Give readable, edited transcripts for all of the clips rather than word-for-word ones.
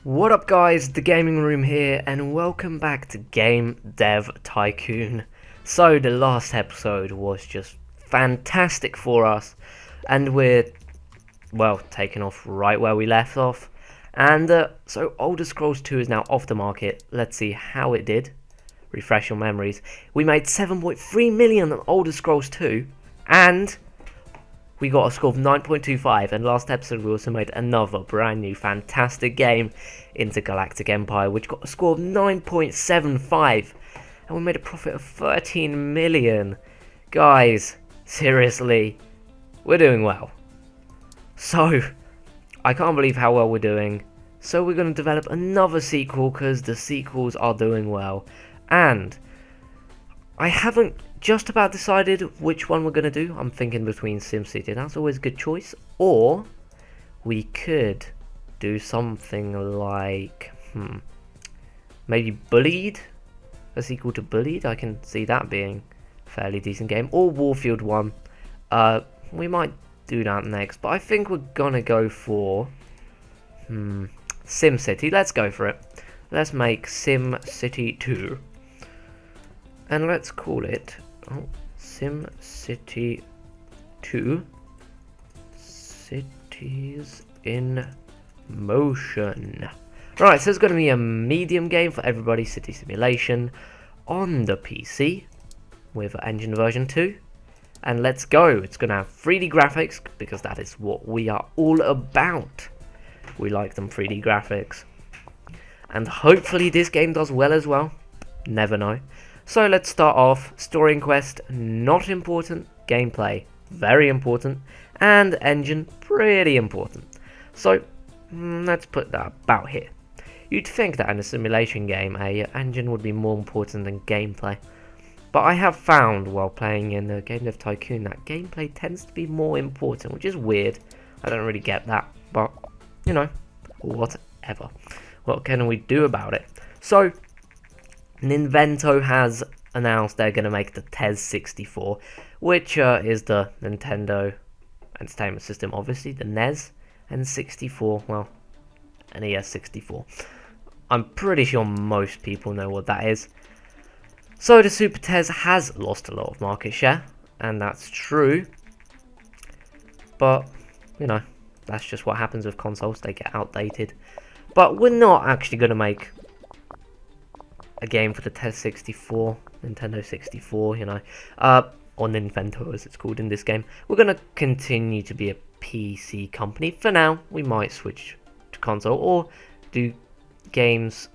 What up guys, the gaming room here, and welcome back to Game Dev Tycoon. So the last episode was just fantastic for us, and we're, well, taking off right where we left off. And so Elder Scrolls 2 is now off the market. Let's see how it did. Refresh your memories. We made 7.3 million on Elder Scrolls 2, and we got a score of 9.25, and last episode we also made another brand new fantastic game, Intergalactic Empire, which got a score of 9.75, and we made a profit of 13 million. Guys, seriously, we're doing well. So, I can't believe how well we're doing, so we're going to develop another sequel, because the sequels are doing well, and I haven't just about decided which one we're going to do. I'm thinking between SimCity, that's always a good choice, or we could do something like, maybe Bullied, a sequel to Bullied. I can see that being a fairly decent game, or Warfield 1. We might do that next, but I think we're going to go for SimCity. Let's go for it. Let's make SimCity 2. And let's call it SimCity 2 Cities in Motion. Right, so it's going to be a medium game for everybody, city simulation on the PC with engine version 2. And let's go. It's going to have 3D graphics because that is what we are all about. We like them 3D graphics. And hopefully this game does well as well. Never know. So let's start off. Story and quest, not important. Gameplay, very important. And engine, pretty important. So let's put that about here. You'd think that in a simulation game, a engine would be more important than gameplay. But I have found while playing in Game Dev Tycoon that gameplay tends to be more important, which is weird. I don't really get that, but you know, whatever. What can we do about it? So Nintendo has announced they're going to make the TES 64, which is the Nintendo Entertainment System, obviously, the NES, and 64, well, an ES64. I'm pretty sure most people know what that is. So the Super TES has lost a lot of market share, and that's true. But, you know, that's just what happens with consoles, they get outdated. But we're not actually going to make a game for the TES 64, Nintendo 64, you know, or Nintendo as it's called in this game. We're going to continue to be a PC company. For now, we might switch to console, or do games,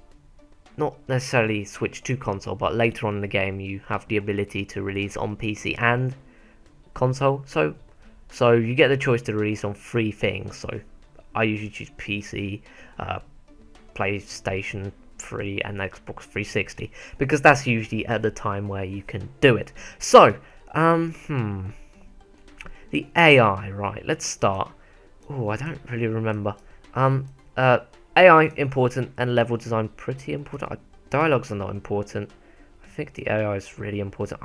not necessarily switch to console, but later on in the game you have the ability to release on PC and console. So you get the choice to release on 3 things. So I usually choose PC, PlayStation 3 and Xbox 360 because that's usually at the time where you can do it. So the AI, right, let's start. Oh, I don't really remember. AI important, and level design pretty important. Dialogues are not important. I think the AI is really important.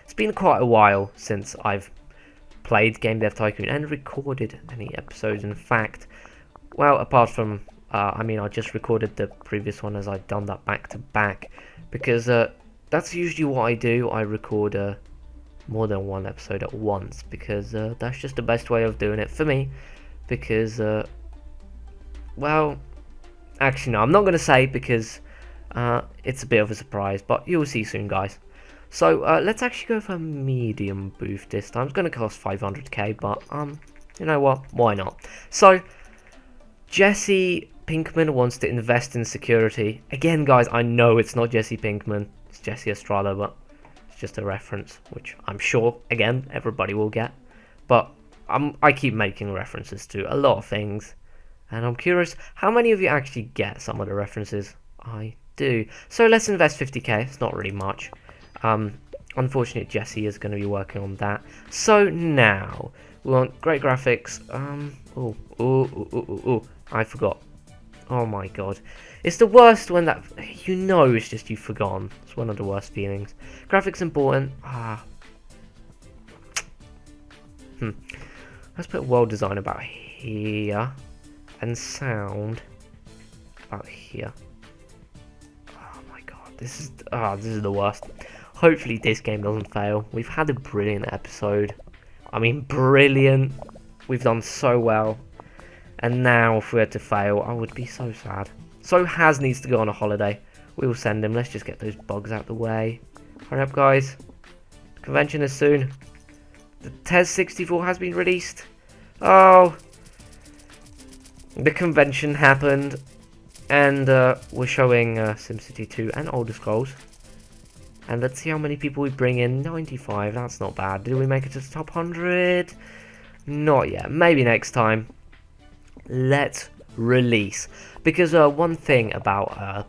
It's been quite a while since I've played Game Dev Tycoon and recorded any episodes. In fact, well, apart from I just recorded the previous one as I've done that back to back, because that's usually what I do. I record more than one episode at once, because that's just the best way of doing it for me, because well, actually no, I'm not going to say, because it's a bit of a surprise, but you'll see soon, guys. So let's actually go for a medium booth this time. It's going to cost 500k, but you know what, why not? So Jesse Pinkman wants to invest in security. Again, guys, I know it's not Jesse Pinkman, it's Jesse Estrada, but it's just a reference, which I'm sure, again, everybody will get. But I keep making references to a lot of things, and I'm curious how many of you actually get some of the references I do. So let's invest 50k, it's not really much. Unfortunately, Jesse is going to be working on that. So now, we want great graphics. I forgot. Oh my god. It's the worst when that, you know, it's just you've forgotten. It's one of the worst feelings. Graphics important. Let's put world design about here. And sound about here? Oh my god, this is the worst. Hopefully this game doesn't fail. We've had a brilliant episode. I mean, brilliant. We've done so well. And now if we had to fail, I would be so sad. So Haz needs to go on a holiday. We will send him. Let's just get those bugs out the way. Hurry up, guys. Convention is soon. The TES 64 has been released. Oh. The convention happened. And we're showing SimCity 2 and Older Scrolls. And let's see how many people we bring in. 95, that's not bad. Did we make it to the top 100? Not yet. Maybe next time. Let's release. Because one thing about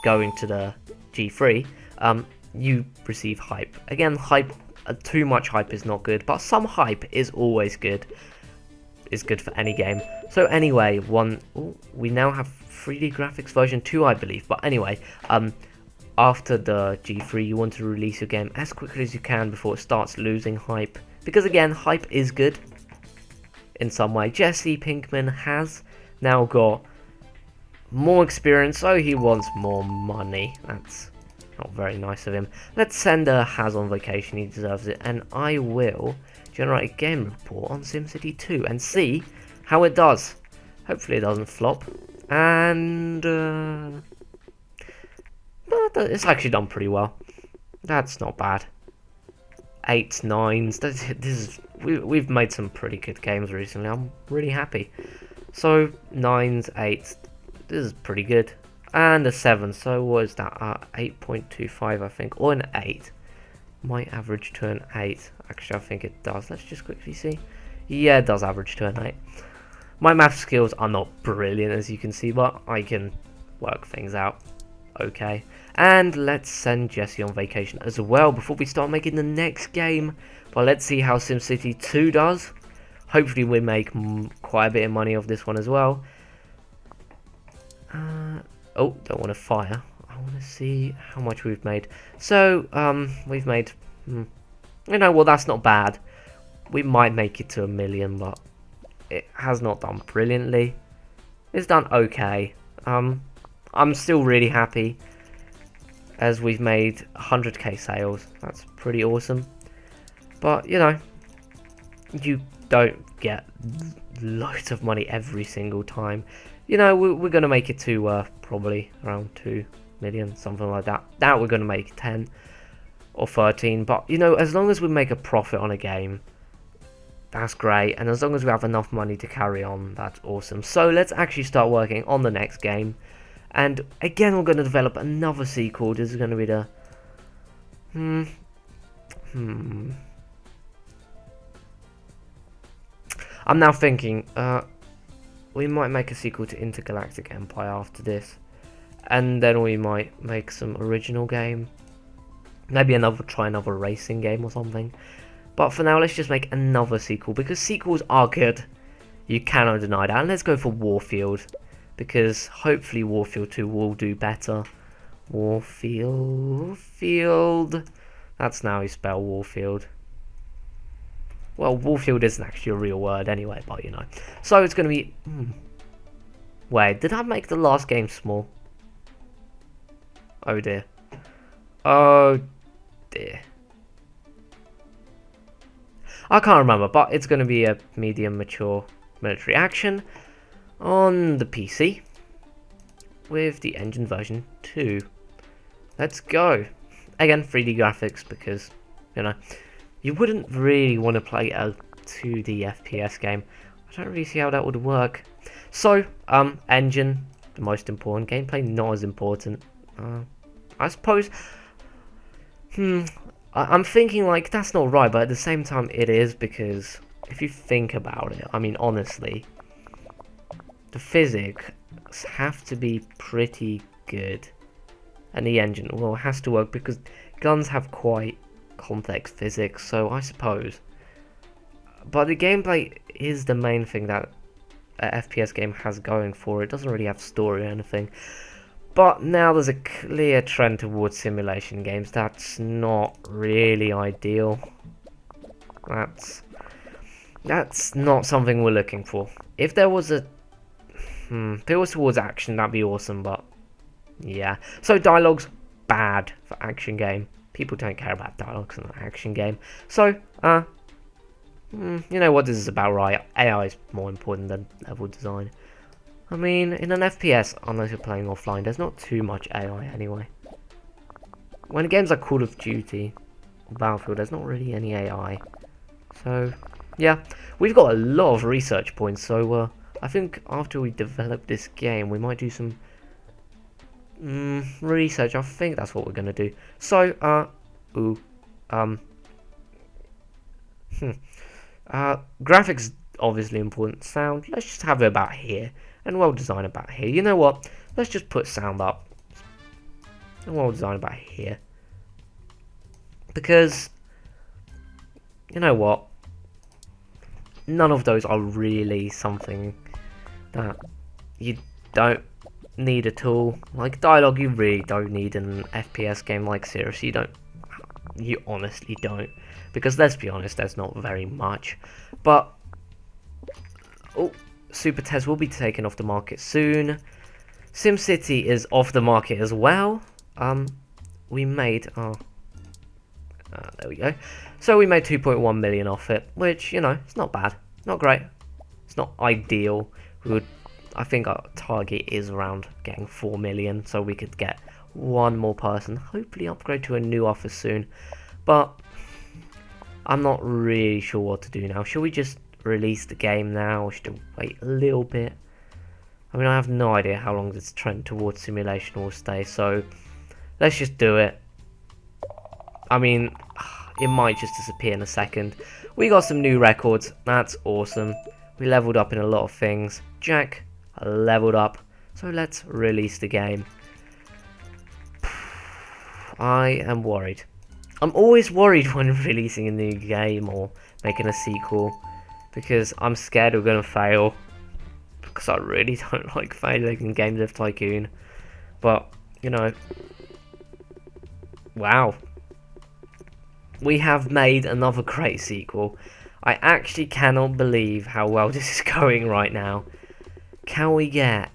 going to the G3, you receive hype. Again, hype, too much hype is not good, but some hype is always good. Is good for any game. So anyway, we now have 3D graphics version 2, I believe. But anyway, after the G3, you want to release your game as quickly as you can before it starts losing hype. Because again, hype is good in some way. Jesse Pinkman has now got more experience, so he wants more money. That's not very nice of him. Let's send Haz on vacation, he deserves it. And I will generate a game report on SimCity 2 and see how it does. Hopefully it doesn't flop. And but it's actually done pretty well. That's not bad. 8s, 9s. We've made some pretty good games recently. I'm really happy. So 9s, 8s. This is pretty good. And a 7. So what is that? 8.25, I think, or an 8. Might average to an 8. Actually, I think it does. Let's just quickly see. Yeah, it does average to an 8. My math skills are not brilliant, as you can see, but I can work things out. Okay. And let's send Jesse on vacation as well before we start making the next game. But let's see how SimCity 2 does. Hopefully we make quite a bit of money off this one as well. Oh, don't want to fire. I want to see how much we've made. So, we've made, you know, well, that's not bad. We might make it to 1 million, but it has not done brilliantly. It's done okay. I'm still really happy as we've made 100k sales. That's pretty awesome. But, you know, you don't get loads of money every single time. You know, we're going to make it to probably around 2 million, something like that. Now we're going to make 10 or 13. But, you know, as long as we make a profit on a game, that's great. And as long as we have enough money to carry on, that's awesome. So let's actually start working on the next game. And again, we're going to develop another sequel. This is going to be the... I'm now thinking, we might make a sequel to Intergalactic Empire after this. And then we might make some original game. Maybe try another racing game or something. But for now, let's just make another sequel. Because sequels are good. You cannot deny that. And let's go for Warfield. Because hopefully Warfield 2 will do better. Warfield. That's now how you spell Warfield. Well, Warfield isn't actually a real word anyway, but you know. So it's going to be... Wait, did I make the last game small? Oh dear. Oh dear. I can't remember, but it's going to be a medium mature military action on the PC with the engine version 2. Let's go. Again, 3D graphics because, you know, you wouldn't really want to play a 2D FPS game. I don't really see how that would work. So, engine, the most important. Gameplay, not as important. I suppose... I'm thinking, like, that's not right, but at the same time it is, because if you think about it, I mean, honestly, the physics have to be pretty good. And the engine, well, it has to work, because guns have quite complex physics, so I suppose. But the gameplay is the main thing that an FPS game has going for it. It doesn't really have story or anything. But now there's a clear trend towards simulation games. That's not really ideal. That's not something we're looking for. If there was a... If it was towards action, that'd be awesome, but yeah. So dialogue's bad for action game. People don't care about dialogues in an action game. So, you know what this is about, right? AI is more important than level design. I mean, in an FPS, unless you're playing offline, there's not too much AI anyway. When games like Call of Duty, Battlefield, there's not really any AI. So, yeah, we've got a lot of research points, so I think after we develop this game, we might do some research. I think that's what we're gonna do. So, graphics obviously important. Sound, let's just have it about here, and well design about here. You know what? Let's just put sound up and well design about here, because you know what? None of those are really something that you don't need at all. Like dialogue, you really don't need in an FPS game. Like seriously, you honestly don't, because let's be honest, there's not very much. But Super Tez will be taken off the market soon. SimCity is off the market as well. We made there we go. So we made 2.1 million off it, which, you know, it's not bad, not great, it's not ideal. I think our target is around getting 4 million, so we could get one more person, hopefully upgrade to a new office soon. But I'm not really sure what to do now. Should we just release the game now, or should we wait a little bit? I mean, I have no idea how long this trend towards simulation will stay, so let's just do it. I mean, it might just disappear in a second. We got some new records, that's awesome. We leveled up in a lot of things. Jack leveled up, so let's release the game. I am worried. I'm always worried when releasing a new game or making a sequel, because I'm scared we're going to fail, because I really don't like failing in Game Dev Tycoon. But, you know, wow. We have made another great sequel. I actually cannot believe how well this is going right now. Can we get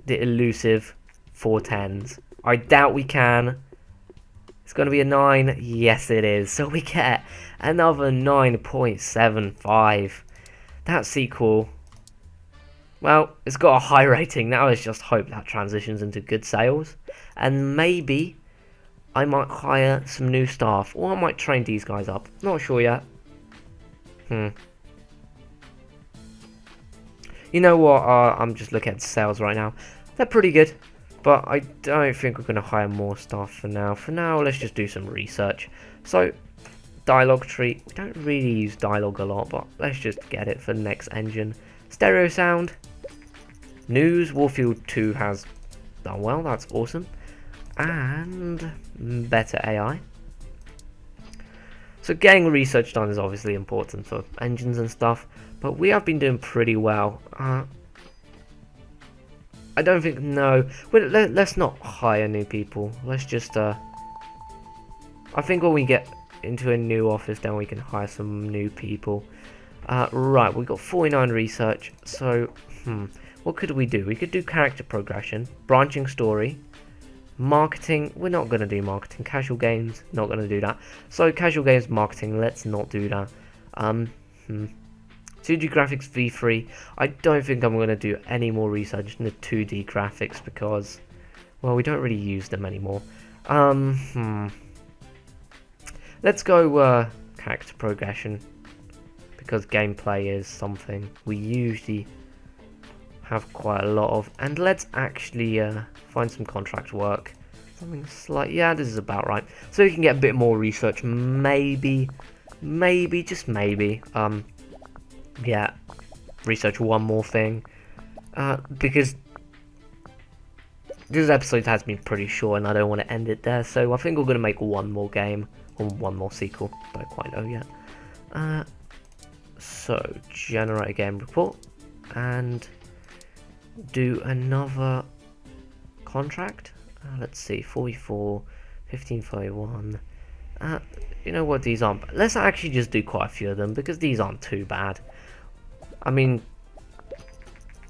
the elusive 410s? I doubt we can. It's going to be a 9. Yes, it is. So we get another 9.75. That sequel, well, it's got a high rating. Now let's just hope that transitions into good sales. And maybe I might hire some new staff, or I might train these guys up. Not sure yet. You know what? I'm just looking at sales right now. They're pretty good, but I don't think we're going to hire more staff for now. For now, let's just do some research. So, dialogue tree. We don't really use dialogue a lot, but let's just get it for the next engine. Stereo sound. News. Warfield 2 has done well. That's awesome. And better AI. So getting research done is obviously important for engines and stuff, but we have been doing pretty well. I don't think, no, let's not hire new people. Let's just, I think when we get into a new office, then we can hire some new people. Right, we got 49 research, so, what could we do? We could do character progression, branching story, marketing. We're not going to do marketing. Casual games, not going to do that. So casual games marketing, let's not do that. 2D graphics V3. I don't think I'm going to do any more research in the 2D graphics, because, well, we don't really use them anymore. Let's go character progression, because gameplay is something we usually have quite a lot of. And let's actually find some contract work, something slight. Yeah, this is about right, so we can get a bit more research. Maybe just maybe yeah, research one more thing, because this episode has been pretty short and I don't want to end it there, so I think we're going to make one more game or one more sequel. Don't quite know yet. So generate a game report and do another contract. Let's see, 44, 1541. You know what, these aren't. Let's actually just do quite a few of them, because these aren't too bad. I mean,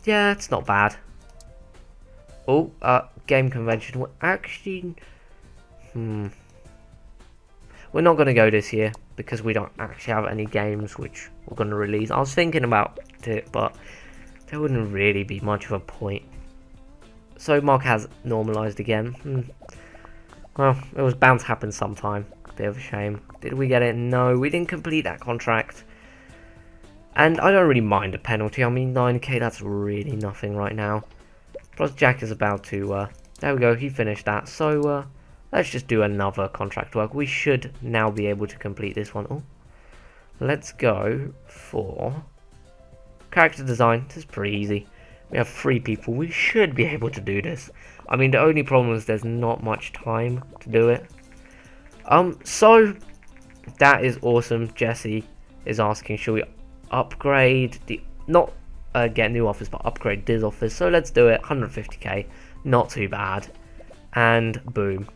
yeah, it's not bad. Oh, game convention. We're actually... we're not going to go this year because we don't actually have any games which we're going to release. I was thinking about it, but there wouldn't really be much of a point. So Mark has normalized again. Well, it was bound to happen sometime. Bit of a shame. Did we get it? No, we didn't complete that contract. And I don't really mind a penalty. I mean, 9k, that's really nothing right now. Plus Jack is about to... there we go, he finished that. So, let's just do another contract work. We should now be able to complete this one. Oh, let's go for... character design. This is pretty easy. We have 3 people. We should be able to do this. I mean, the only problem is there's not much time to do it. So, that is awesome. Jesse is asking, should we upgrade the... not get new office, but upgrade this office. So, let's do it. 150k. Not too bad. And, boom.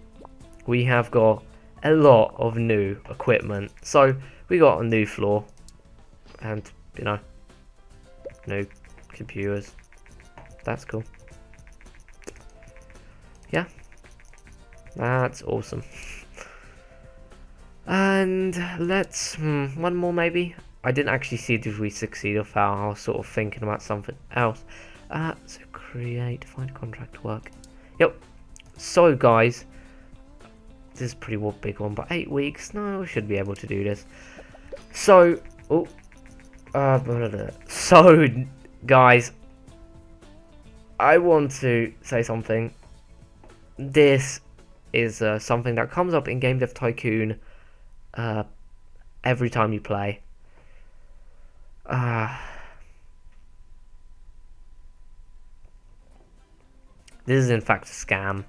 We have got a lot of new equipment. So, we got a new floor. And, you know, new computers. That's cool. Yeah. That's awesome. And let's... one more maybe? I didn't actually see if we succeed or fail. I was sort of thinking about something else. So create, find contract work. Yep. So guys, this is a pretty big one, but 8 weeks. No, we should be able to do this. So, so guys, I want to say something. This is something that comes up in Game Dev Tycoon every time you play. This is in fact a scam.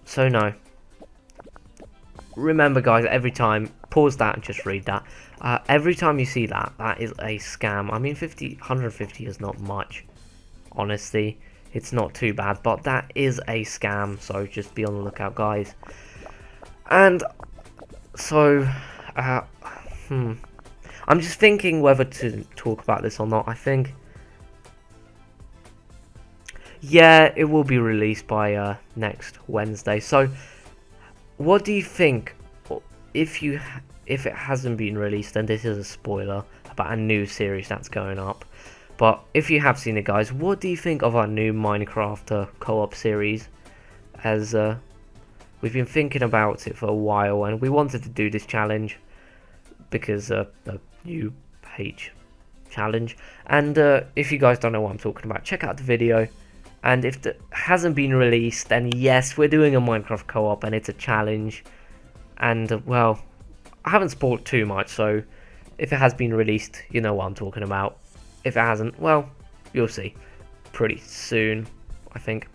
So no. Remember guys, every time, pause that and just read that. Every time you see that, that is a scam. I mean, 150 is not much. Honestly, it's not too bad, but that is a scam, so just be on the lookout, guys. And so, I'm just thinking whether to talk about this or not. I think, yeah, it will be released by next Wednesday. So, what do you think? If it hasn't been released, then this is a spoiler about a new series that's going up. But if you have seen it, guys, what do you think of our new Minecraft co-op series? As we've been thinking about it for a while, and we wanted to do this challenge because the new page challenge. And if you guys don't know what I'm talking about, check out the video. And if it hasn't been released, then yes, we're doing a Minecraft co-op, and it's a challenge. And well, I haven't spoiled too much, so if it has been released, you know what I'm talking about. If it hasn't, well, you'll see pretty soon, I think.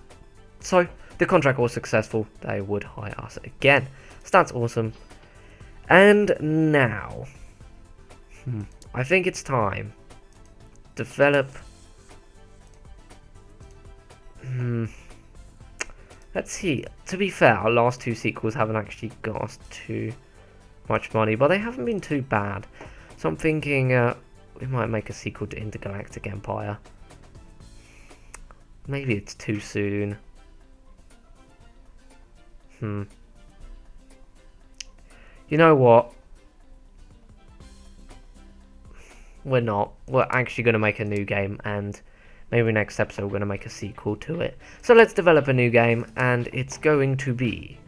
So, the contract was successful. They would hire us again. So that's awesome. And now, I think it's time. Develop. Let's see. To be fair, our last 2 sequels haven't actually got us too much money, but they haven't been too bad. So I'm thinking we might make a sequel to Intergalactic Empire. Maybe it's too soon. You know what? We're not. We're actually going to make a new game, and maybe next episode we're going to make a sequel to it. So let's develop a new game, and it's going to be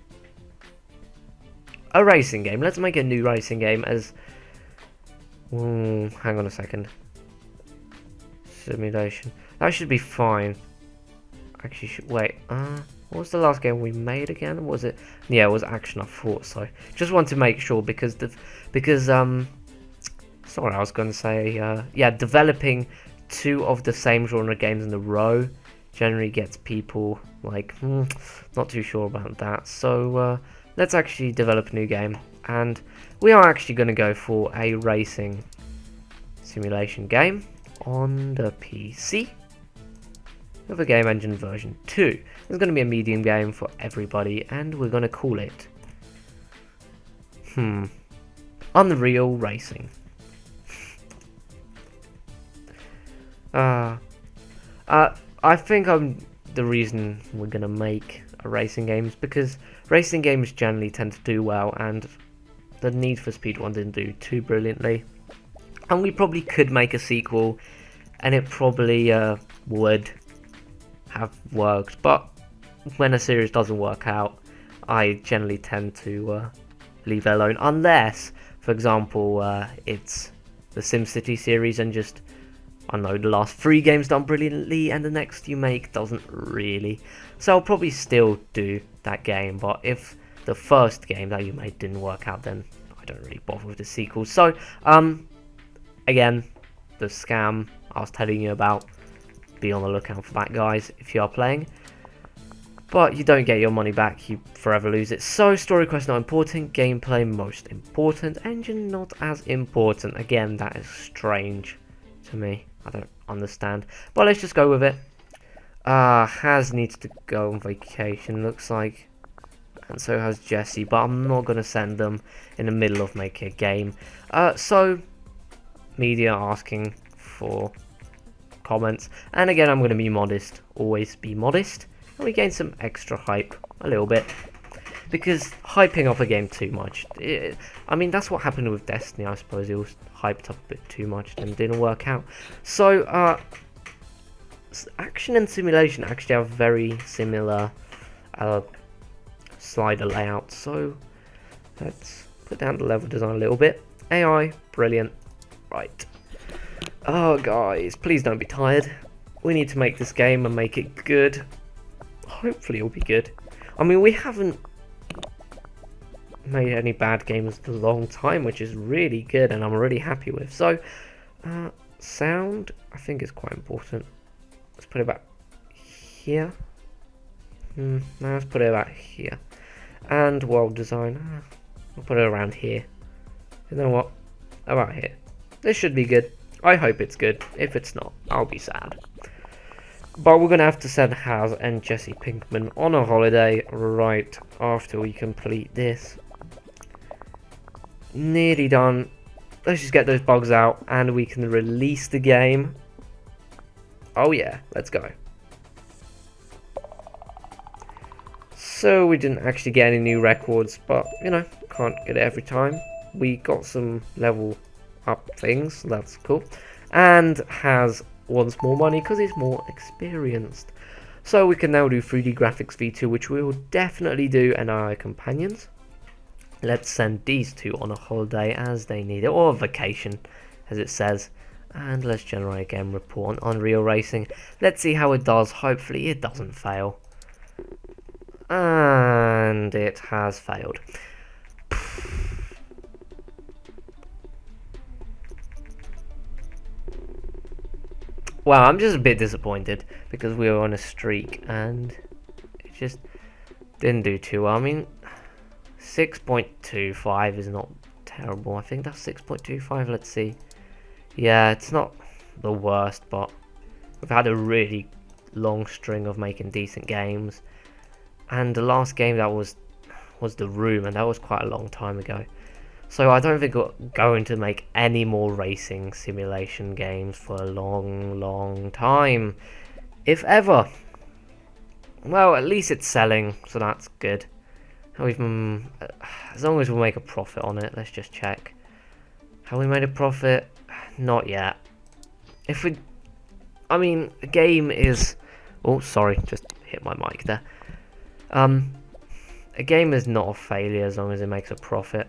a racing game. Let's make a new racing game as... hang on a second. Simulation. That should be fine. Actually, wait. What was the last game we made again? Was it? Yeah, it was Action. I thought so. Just want to make sure because sorry, I was going to say yeah, developing 2 of the same genre games in a row generally gets people like not too sure about that. So let's actually develop a new game, and we are actually going to go for a racing simulation game on the PC with a game engine version 2. It's going to be a medium game for everybody, and we're going to call it Unreal Racing. I think the reason we're gonna make a racing game is because racing games generally tend to do well, and the Need for Speed one didn't do too brilliantly. And we probably could make a sequel, and it probably would have worked. But when a series doesn't work out, I generally tend to leave it alone, unless, for example, it's the SimCity series and just, I don't know, the last 3 games done brilliantly and the next you make doesn't really. So I'll probably still do that game, but if the first game that you made didn't work out, then I don't really bother with the sequel. So, again, the scam I was telling you about, be on the lookout for that, guys, if you are playing. But you don't get your money back, you forever lose it. So, story quest not important, gameplay most important, engine not as important. Again, that is strange to me. I don't understand. But let's just go with it. Has needs to go on vacation, looks like. And so has Jesse, but I'm not going to send them in the middle of making a game. So, media asking for comments. And again, I'm going to be modest. Always be modest. And we gain some extra hype, a little bit. Because hyping up a game too much. I mean, that's what happened with Destiny, I suppose. It was hyped up a bit too much and didn't work out. So, action and simulation actually have very similar slider layout. So, let's put down the level design a little bit. AI, brilliant. Right. Oh, guys, please don't be tired. We need to make this game and make it good. Hopefully it'll be good. I mean, we haven't made any bad games in a long time, which is really good and I'm really happy with. So, sound, I think is quite important. Let's put it about here. Now let's put it about here. And world design, I'll put it around here. You know what? About here. This should be good. I hope it's good. If it's not, I'll be sad. But we're going to have to send Haz and Jesse Pinkman on a holiday right after we complete this. Nearly done. Let's just get those bugs out and we can release the game. Oh yeah, let's go. So we didn't actually get any new records, but you know, can't get it every time. We got some level up things, that's cool. And Haz wants more money because he's more experienced. So we can now do 3D graphics v2, which we will definitely do, and our companions. Let's send these two on a holiday as they need it, or a vacation as it says. And let's generate a game report on Unreal Racing. Let's see how it does. Hopefully it doesn't fail. And it has failed. Wow, I'm just a bit disappointed because we were on a streak and it just didn't do too well. I mean, 6.25 is not terrible. I think that's 6.25. Let's see. Yeah, it's not the worst, but we've had a really long string of making decent games. And the last game that was The Room, and that was quite a long time ago. So I don't think we're going to make any more racing simulation games for a long, long time. If ever. Well, at least it's selling, so that's good. As long as we make a profit on it, let's just check. Have we made a profit? Not yet. I mean, a game is... Oh, sorry, just hit my mic there. A game is not a failure as long as it makes a profit.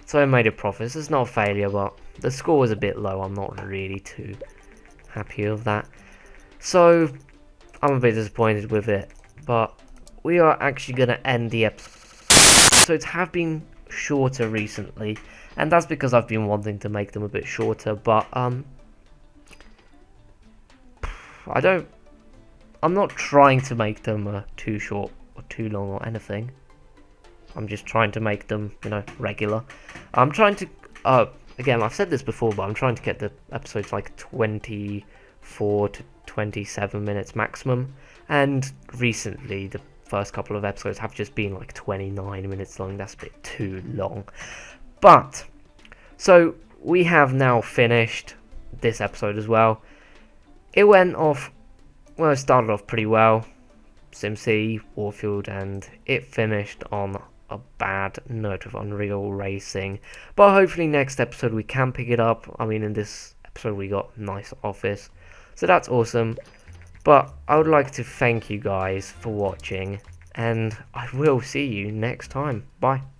So I made a profit. So it's not a failure, but the score was a bit low. I'm not really too happy with that. So I'm a bit disappointed with it. But we are actually going to end the episode. Episodes have been shorter recently. And that's because I've been wanting to make them a bit shorter. But I'm not trying to make them too short or too long or anything. I'm just trying to make them, you know, regular. I'm trying to, again, I've said this before, but I'm trying to get the episodes like 24 to 27 minutes maximum. And recently, the first couple of episodes have just been like 29 minutes long. That's a bit too long. But, so we have now finished this episode as well. It went off well, it started off pretty well. SimCity, Warfield, and it finished on a bad note with Unreal Racing. But hopefully next episode we can pick it up. I mean, in this episode we got nice office, so that's awesome. But I would like to thank you guys for watching, and I will see you next time. Bye.